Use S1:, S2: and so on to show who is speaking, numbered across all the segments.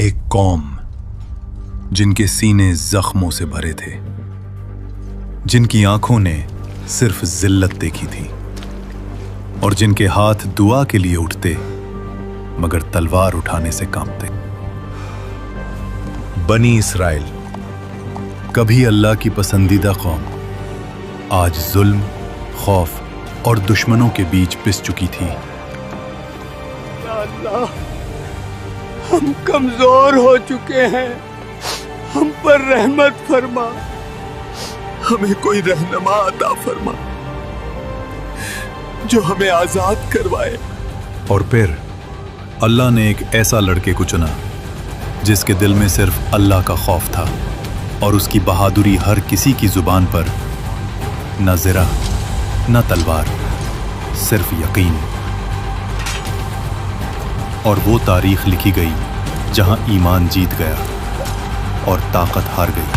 S1: एक कौम जिनके सीने जख्मों से भरे थे, जिनकी आंखों ने सिर्फ जिल्लत देखी थी और जिनके हाथ दुआ के लिए उठते मगर तलवार उठाने से कांपते। बनी इसराइल, कभी अल्लाह की पसंदीदा कौम, आज जुल्म, खौफ और दुश्मनों के बीच पिस चुकी थी।
S2: या अल्लाह, हम कमजोर हो चुके हैं, हम पर रहमत फरमा, हमें कोई रहनुमा अता फरमा जो हमें आजाद करवाए।
S1: और फिर अल्लाह ने एक ऐसा लड़के को चुना जिसके दिल में सिर्फ अल्लाह का खौफ था और उसकी बहादुरी हर किसी की जुबान पर न ज़रा न तलवार, सिर्फ यकीन। और वो तारीख लिखी गई जहां ईमान जीत गया और ताकत हार गई।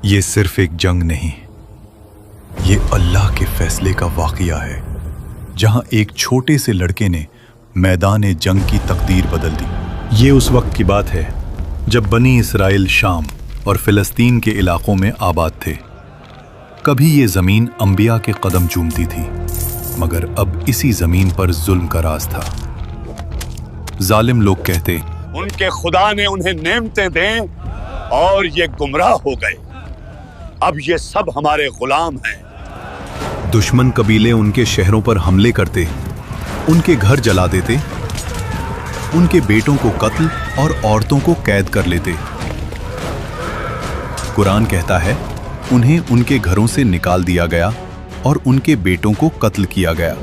S1: ये सिर्फ एक जंग नहीं, ये अल्लाह के फैसले का वाक़या है, जहां एक छोटे से लड़के ने मैदान जंग की तकदीर बदल दी। ये उस वक्त की बात है जब बनी इसराइल शाम और फिलिस्तीन के इलाकों में आबाद थे। कभी ये ज़मीन अंबिया के कदम चूमती थी, मगर अब इसी ज़मीन पर जुल्म का राज था। जालिम लोग कहते,
S2: उनके खुदा ने उन्हें नेमतें दें और ये गुमराह हो गए, अब ये सब हमारे गुलाम हैं।
S1: दुश्मन कबीले उनके शहरों पर हमले करते, उनके घर जला देते, उनके बेटों को कत्ल और औरतों को कैद कर लेते। कुरान कहता है उन्हें उनके घरों से निकाल दिया गया और उनके बेटों को कत्ल किया गया।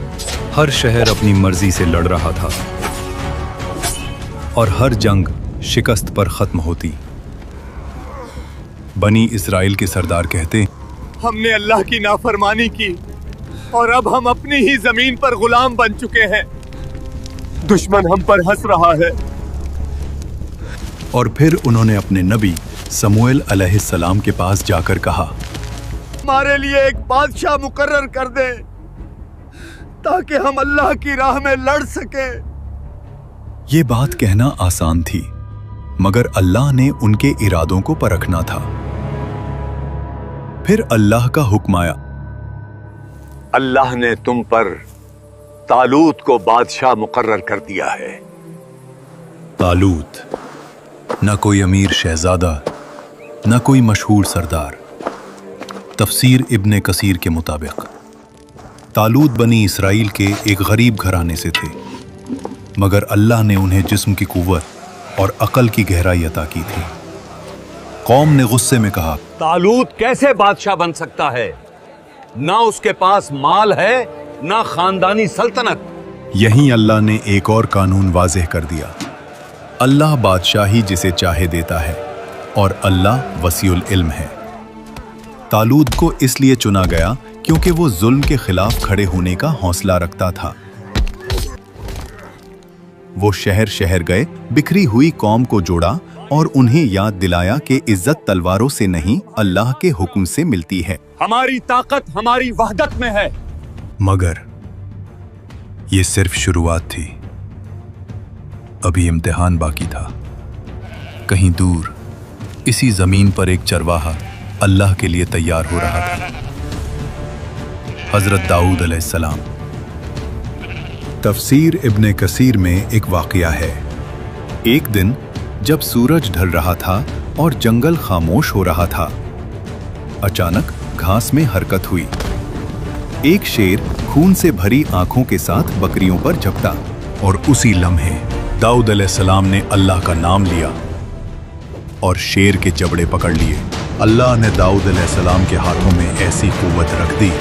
S1: हर शहर अपनी मर्जी से लड़ रहा था और हर जंग शिकस्त पर खत्म होती। बनी इसराइल के सरदार कहते,
S2: हमने अल्लाह की नाफरमानी की और अब हम अपनी ही जमीन पर गुलाम बन चुके हैं। दुश्मन हम पर हंस रहा है।
S1: और फिर उन्होंने अपने नबी समूएल अलैहिस्सलाम के पास जाकर कहा,
S2: हमारे लिए एक बादशाह मुकर्रर कर दे ताकि हम अल्लाह की राह में लड़ सके।
S1: ये बात कहना आसान थी, मगर अल्लाह ने उनके इरादों को परखना था। फिर अल्लाह का हुक्म आया,
S2: अल्लाह ने तुम पर तालूत को बादशाह मुकर्रर कर दिया है।
S1: तालूत न कोई अमीर शहजादा, न कोई मशहूर सरदार। तफसीर इब्ने कसीर के मुताबिक तालूत बनी इसराइल के एक गरीब घराने से थे, मगर अल्लाह ने उन्हें जिस्म की कुव्वत और अकल की गहराई अता की थी। कौम ने गुस्से में कहा,
S3: तालूत कैसे बादशाह बन सकता है? ना उसके पास माल है, ना खानदानी सल्तनत।
S1: यहीं अल्लाह ने एक और कानून वाज़ेह कर दिया, अल्लाह बादशाही जिसे चाहे देता है और अल्लाह वसीउल इल्म है। तालूत को इसलिए चुना गया क्योंकि वो जुल्म के खिलाफ खड़े होने का हौसला रखता था। वो शहर शहर गए, बिखरी हुई कौम को जोड़ा और उन्हें याद दिलाया कि इज्जत तलवारों से नहीं, अल्लाह के हुक्म से मिलती है।
S3: हमारी ताकत हमारी वहदत में है।
S1: मगर ये सिर्फ शुरुआत थी, अभी इम्तिहान बाकी था। कहीं दूर इसी जमीन पर एक चरवाहा अल्लाह के लिए तैयार हो रहा था, हजरत दाऊद अलैहिस्सलाम। तफसीर इब्ने कसीर में एक वाक़या है। एक दिन जब सूरज ढल रहा था और जंगल खामोश हो रहा था, अचानक घास में हरकत हुई। एक शेर खून से भरी आंखों के साथ बकरियों पर झपटा और उसी लम्हे दाऊद अलैहिस्सलाम ने अल्लाह का नाम लिया और शेर के जबड़े पकड़ लिए। अल्लाह ने दाऊद अलैहिस्सलाम के हाथों में ऐसी कुव्वत रख दी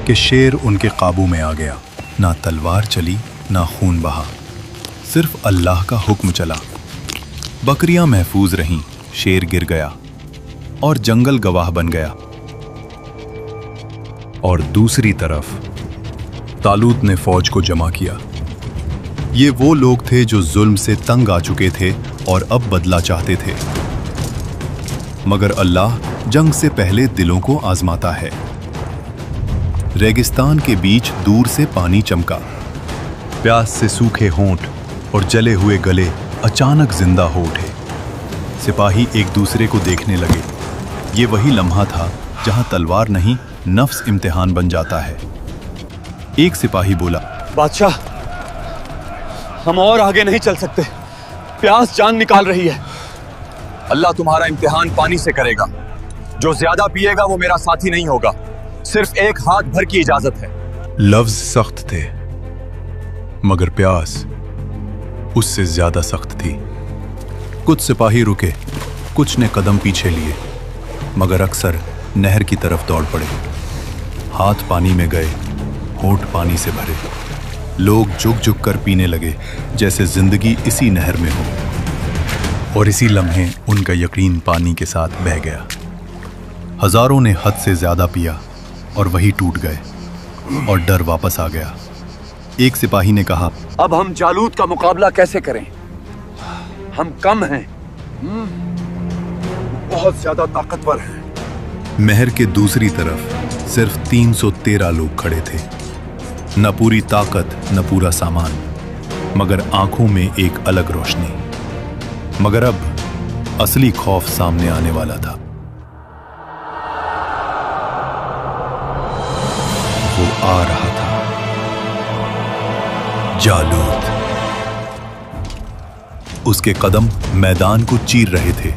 S1: कि शेर उनके काबू में आ गया। ना तलवार चली, ना खून बहा, सिर्फ अल्लाह का हुक्म चला। बकरियां महफूज रहीं, शेर गिर गया और जंगल गवाह बन गया। और दूसरी तरफ तालूत ने फौज को जमा किया। ये वो लोग थे जो जुल्म से तंग आ चुके थे और अब बदला चाहते थे। मगर अल्लाह जंग से पहले दिलों को आजमाता है। रेगिस्तान के बीच दूर से पानी चमका। प्यास से सूखे होंठ और जले हुए गले अचानक जिंदा हो उठे। सिपाही एक दूसरे को देखने लगे। ये वही लम्हा था जहां तलवार नहीं, नफ्स इम्तिहान बन जाता है। एक सिपाही बोला,
S2: बादशाह, हम और आगे नहीं चल सकते। प्यास जान निकाल रही है।
S4: अल्लाह तुम्हारा इम्तिहान पानी से करेगा। जो ज्यादा पिएगा वो मेरा साथी नहीं होगा। सिर्फ एक हाथ भर की इजाजत है।
S1: लफ्ज सख्त थे, मगर प्यास उससे ज्यादा सख्त थी। कुछ सिपाही रुके, कुछ ने कदम पीछे लिए, मगर अक्सर नहर की तरफ दौड़ पड़े। हाथ पानी में गए, होंठ पानी से भरे। लोग झुक झुक कर पीने लगे, जैसे जिंदगी इसी नहर में हो। और इसी लम्हे उनका यकीन पानी के साथ बह गया। हजारों ने हद से ज्यादा पिया और वही टूट गए और डर वापस आ गया। एक सिपाही ने कहा,
S2: अब हम जालूत का मुकाबला कैसे करें? हम कम हैं, बहुत ज्यादा ताकतवर हैं।
S1: नहर के दूसरी तरफ सिर्फ 313 लोग खड़े थे। न पूरी ताकत, न पूरा सामान, मगर आंखों में एक अलग रोशनी। मगर अब असली खौफ सामने आने वाला था। वो आ रहा था, जालूत। उसके कदम मैदान को चीर रहे थे।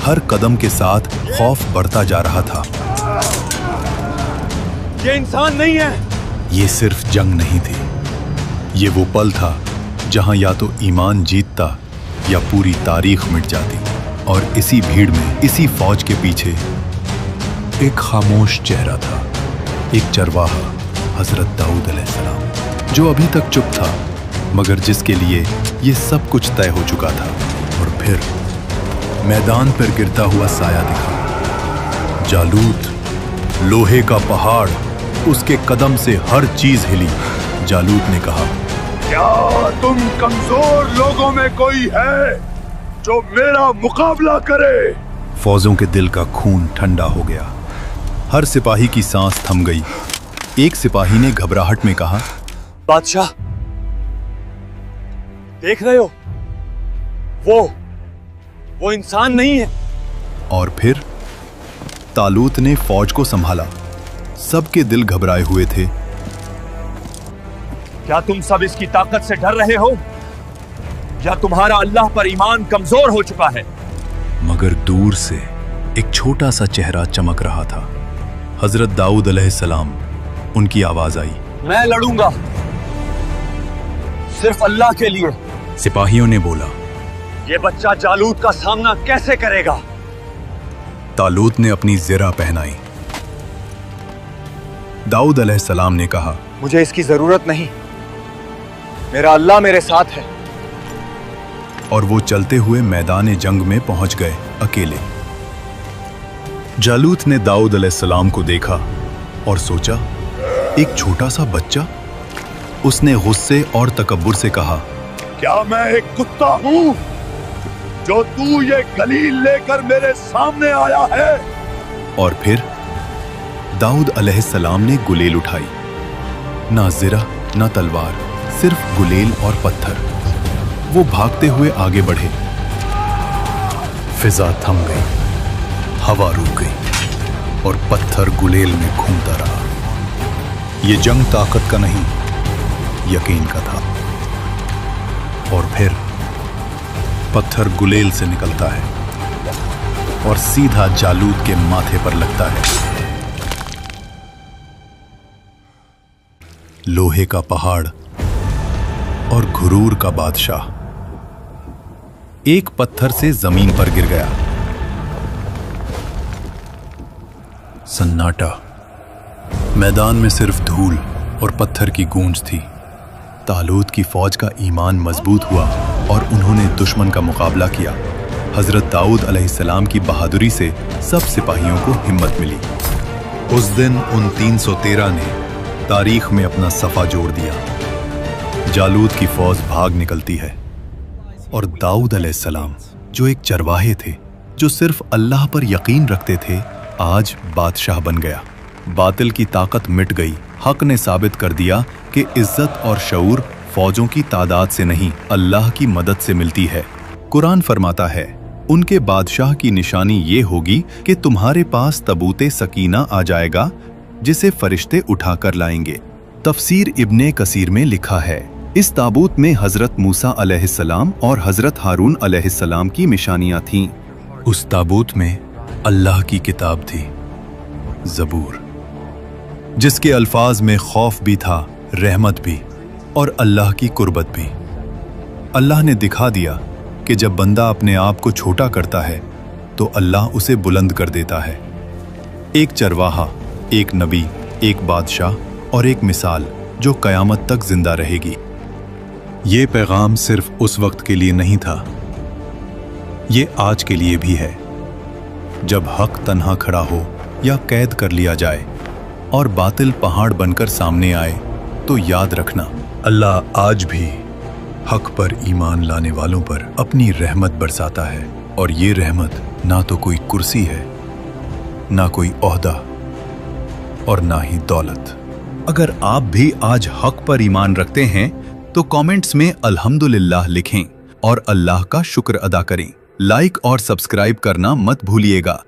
S1: हर कदम के साथ खौफ बढ़ता जा रहा था।
S2: ये इंसान नहीं है।
S1: ये सिर्फ जंग नहीं थी, ये वो पल था जहां या तो ईमान जीतता या पूरी तारीख मिट जाती। और इसी भीड़ में, इसी फौज के पीछे एक खामोश चेहरा था। एक चरवाहा, हजरत दाऊद अलैहिस्सलाम, जो अभी तक चुप था, मगर जिसके लिए ये सब कुछ तय हो चुका था। और फिर मैदान पर गिरता हुआ साया दिखा। जालूत, लोहे का पहाड़, उसके कदम से हर चीज हिली। जालूत ने कहा,
S2: क्या तुम कमजोर लोगों में कोई है जो मेरा मुकाबला करे?
S1: फौजों के दिल का खून ठंडा हो गया। हर सिपाही की सांस थम गई। एक सिपाही ने घबराहट में कहा,
S2: बादशाह, देख रहे हो, वो इंसान नहीं है।
S1: और फिर तालूत ने फौज को संभाला। सबके दिल घबराए हुए थे।
S2: क्या तुम सब इसकी ताकत से डर रहे हो, या तुम्हारा अल्लाह पर ईमान कमजोर हो चुका है?
S1: मगर दूर से एक छोटा सा चेहरा चमक रहा था। हजरत दाऊद अलैहिस्सलाम। उनकी आवाज आई,
S4: मैं लड़ूंगा, सिर्फ अल्लाह के लिए।
S1: सिपाहियों ने बोला,
S2: ये बच्चा जालूत का सामना कैसे करेगा?
S1: तालूत ने अपनी ज़िरा पहनाई। दाऊद अलैहिस्सलाम ने कहा,
S2: मुझे इसकी जरूरत नहीं, मेरा अल्लाह मेरे साथ है।
S1: और वो चलते हुए मैदान जंग में पहुंच गए, अकेले। जालूत ने दाऊद अलैहिस्सलाम को देखा और सोचा, एक छोटा सा बच्चा। उसने गुस्से और तकब्बुर से कहा,
S2: क्या मैं एक कुत्ता हूं जो तू ये गलील लेकर मेरे सामने आया है?
S1: और फिर दाऊद अलैहिस्सलाम ने गुलेल उठाई। ना ज़िरा, ना तलवार, सिर्फ गुलेल और पत्थर। वो भागते हुए आगे बढ़े। फिजा थम गई, हवा रुक गई और पत्थर गुलेल में घूमता रहा। ये जंग ताकत का नहीं, यकीन का था। और फिर पत्थर गुलेल से निकलता है और सीधा जालूत के माथे पर लगता है। लोहे का पहाड़ और घुरूर का बादशाह एक पत्थर से जमीन पर गिर गया। सन्नाटा। मैदान में सिर्फ धूल और पत्थर की गूंज थी। तालूत की फौज का ईमान मजबूत हुआ और उन्होंने दुश्मन का मुकाबला किया। हजरत दाऊद अलैहिस्सलाम की बहादुरी से सब सिपाहियों को हिम्मत मिली। उस दिन उन 313 ने तारीख में अपना सफा जोड़ दिया। जालूत की फौज भाग निकलती है और दाऊद अलैहिस्सलाम, जो एक चरवाहे थे, जो सिर्फ अल्लाह पर यकीन रखते थे, आज बादशाह बन गया। बातिल की ताकत मिट गई। हक ने साबित कर दिया कि इज्जत और शऊर फौजों की तादाद से नहीं, अल्लाह की मदद से मिलती है। कुरान फरमाता है, उनके बादशाह की निशानी ये होगी कि तुम्हारे पास तबूते सकीना आ जाएगा, जिसे फरिश्ते उठाकर लाएंगे। तफसीर इब्ने कसीर में लिखा है, इस ताबूत में हजरत मूसा अलैहिस्सलाम और हजरत हारून अलैहिस्सलाम की निशानियां थीं। उस ताबूत में अल्लाह की किताब थी, ज़बूर, जिसके अल्फाज में खौफ भी था, रहमत भी और अल्लाह की कुर्बत भी। अल्लाह ने दिखा दिया कि जब बंदा अपने आप को छोटा करता है तो अल्लाह उसे बुलंद कर देता है। एक चरवाहा, एक नबी, एक बादशाह और एक मिसाल जो कयामत तक जिंदा रहेगी। ये पैगाम सिर्फ उस वक्त के लिए नहीं था, ये आज के लिए भी है। जब हक तन्हा खड़ा हो या कैद कर लिया जाए और बातिल पहाड़ बनकर सामने आए, तो याद रखना, अल्लाह आज भी हक पर ईमान लाने वालों पर अपनी रहमत बरसाता है। और ये रहमत ना तो कोई कुर्सी है, ना कोई ओहदा और ना ही दौलत। अगर आप भी आज हक पर ईमान रखते हैं तो कमेंट्स में अल्हम्दुलिल्लाह लिखें और अल्लाह का शुक्र अदा करें। लाइक और सब्सक्राइब करना मत भूलिएगा।